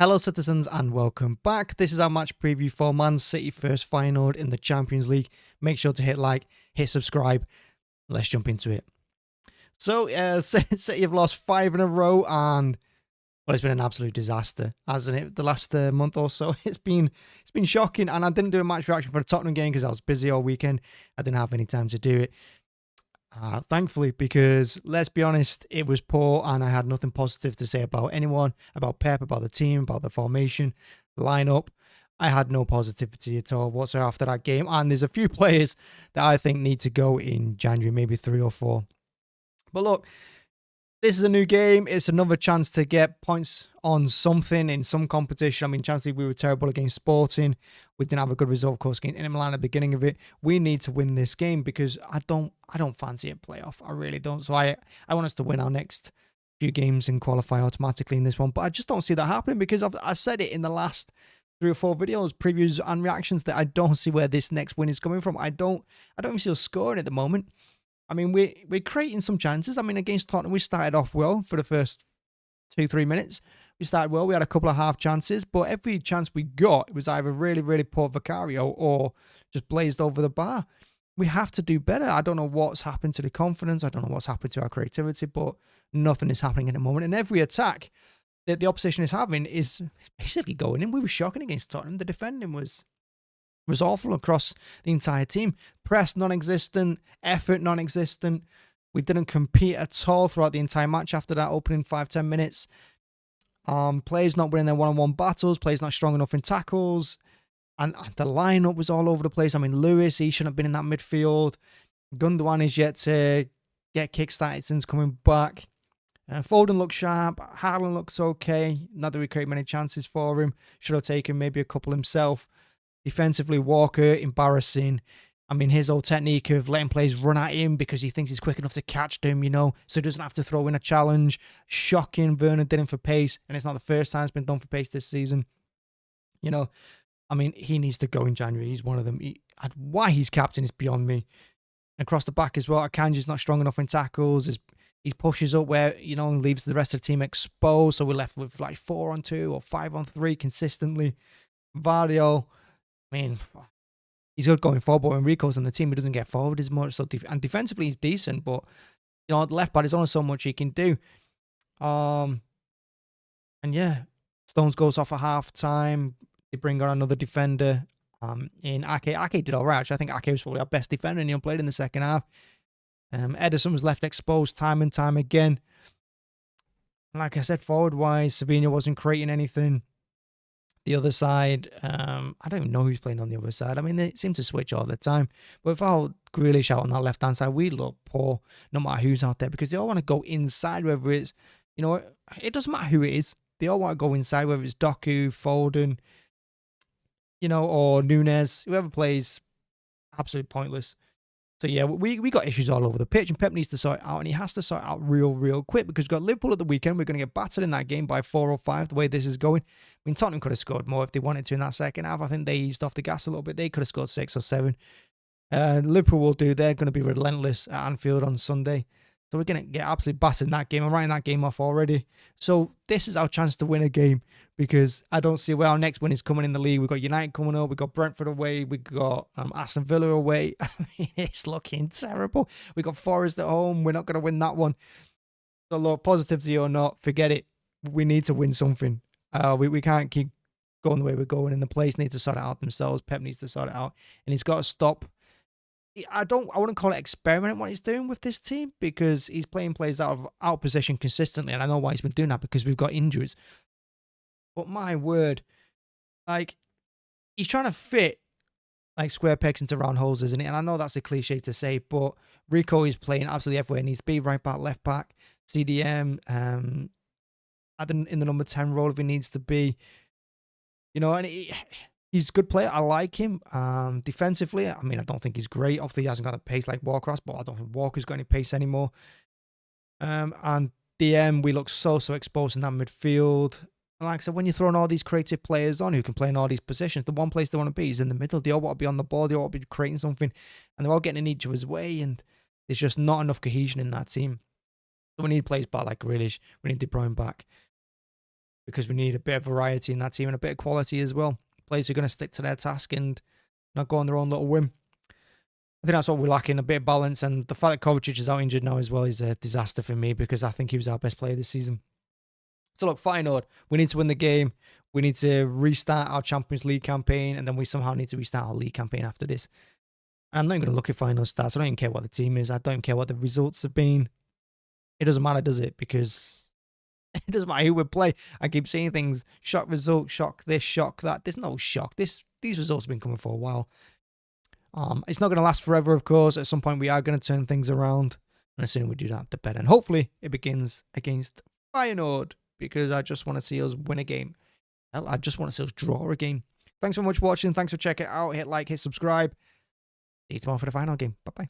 Hello citizens and welcome back. This is our match preview for Man City vs Feyenoord in the Champions League. Make sure to hit like, hit subscribe. Let's jump into it. So City have lost 5 in a row and well, it's been an absolute disaster, hasn't it? The last month or so, it's been shocking. And I didn't do a match reaction for the Tottenham game because I was busy all weekend. I didn't have any time to do it. Thankfully, because let's be honest, it was poor and I had nothing positive to say about anyone, about Pep, about the team, about the formation, the lineup. I had no positivity at all whatsoever after that game. And there's a few players that I think need to go in January, maybe 3 or 4. But look, this is a new game. It's another chance to get points on something in some competition. I mean, Champions League, we were terrible against Sporting. We didn't have a good result, of course, against Inter Milan at the beginning of it. We need to win this game because I don't fancy a playoff. I really don't. So I want us to win our next few games and qualify automatically in this one. But I just don't see that happening because I said it in the last 3 or 4 videos, previews and reactions that I don't see where this next win is coming from. I don't even see us scoring at the moment. I mean, we're creating some chances. I mean, against Tottenham, we started off well for the first 2-3 minutes. We started well. We had a couple of half chances, but every chance we got, it was either really, really poor Vicario or just blazed over the bar. We have to do better. I don't know what's happened to the confidence. I don't know what's happened to our creativity, but nothing is happening at the moment. And every attack that the opposition is having is basically going in. We were shocking against Tottenham. The defending was awful across the entire team. Press non-existent, effort non-existent. We didn't compete at all throughout the entire match after that opening 5-10 minutes. Players not winning their one-on-one battles, players not strong enough in tackles, and the lineup was all over the place. I mean, Lewis, he shouldn't have been in that midfield. Gundogan is yet to get kick-started since coming back. Foden looks sharp. Haaland looks okay. Not that we create many chances for him. Should have taken maybe a couple himself. Defensively, Walker, embarrassing. I mean, his old technique of letting players run at him because he thinks he's quick enough to catch them, so he doesn't have to throw in a challenge. Shocking. Werner did him for pace, and it's not the first time it's been done for pace this season. I mean, he needs to go in January. He's one of them. Why he's captain is beyond me. And across the back as well, Akanji's not strong enough in tackles. He pushes up where, and leaves the rest of the team exposed, so we're left with like 4-on-2 or 5-on-3 consistently. Vardio, I mean, he's good going forward, but when Rico's on the team, he doesn't get forward as much. And defensively, he's decent, but the left back, there's only so much he can do. And yeah, Stones goes off at half time. They bring on another defender in Ake. Ake did all right. Actually, I think Ake was probably our best defender, and he played in the second half. Ederson was left exposed time and time again. And like I said, forward-wise, Savinho wasn't creating anything. The other side, I don't even know who's playing on the other side. I mean, they seem to switch all the time. But without Grealish out on that left-hand side, we look poor no matter who's out there because they all want to go inside, whether it's, it doesn't matter who it is. They all want to go inside, whether it's Doku, Foden, or Nunes. Whoever plays, absolutely pointless. So yeah, we got issues all over the pitch, and Pep needs to sort it out, and he has to sort it out real quick because we've got Liverpool at the weekend. We're going to get battered in that game by 4 or 5, the way this is going. I mean, Tottenham could have scored more if they wanted to in that second half. I think they eased off the gas a little bit. They could have scored 6 or 7. Liverpool will do. They're going to be relentless at Anfield on Sunday. So we're going to get absolutely battered in that game. I'm writing that game off already. So this is our chance to win a game because I don't see where our next win is coming in the league. We've got United coming up. We've got Brentford away. We've got Aston Villa away. I mean, it's looking terrible. We've got Forest at home. We're not going to win that one. So look, positivity or not, forget it. We need to win something. We can't keep going the way we're going, and the players need to sort it out themselves. Pep needs to sort it out, and he's got to stop. I wouldn't call it experimenting what he's doing with this team because he's playing players out of position consistently, and I know why he's been doing that because we've got injuries. But my word, he's trying to fit square pegs into round holes, isn't it? And I know that's a cliche to say, but Rico is playing absolutely everywhere. He needs to be right back, left back, CDM, in the number 10 role if he needs to be. And he's a good player. I like him. Defensively, I mean, I don't think he's great. Obviously, he hasn't got the pace like Walker, but I don't think Walker's got any pace anymore. And DM, we look so exposed in that midfield. And like I said, when you're throwing all these creative players on who can play in all these positions, the one place they want to be is in the middle. They all want to be on the ball. They all want to be creating something. And they're all getting in each other's way. And there's just not enough cohesion in that team. So we need players back like Grealish. We need De Bruyne back. because we need a bit of variety in that team and a bit of quality as well. Players who are going to stick to their task and not go on their own little whim. I think that's what we're lacking, a bit of balance. And the fact that Kovacic is out injured now as well is a disaster for me, because I think he was our best player this season. So look, Feyenoord, we need to win the game. We need to restart our Champions League campaign, and then we somehow need to restart our league campaign after this. I'm not even going to look at Feyenoord stats. I don't even care what the team is. I don't care what the results have been. It doesn't matter, does it? Because it doesn't matter who we play. I keep saying things, shock result, shock this, shock that. There's no shock. These results have been coming for a while. It's not going to last forever, of course. At some point, we are going to turn things around. And as soon as we do that, the better. And hopefully, it begins against Feyenoord, because I just want to see us win a game. Hell, I just want to see us draw a game. Thanks so much for watching. Thanks for checking it out. Hit like, hit subscribe. See you tomorrow for the final game. Bye-bye.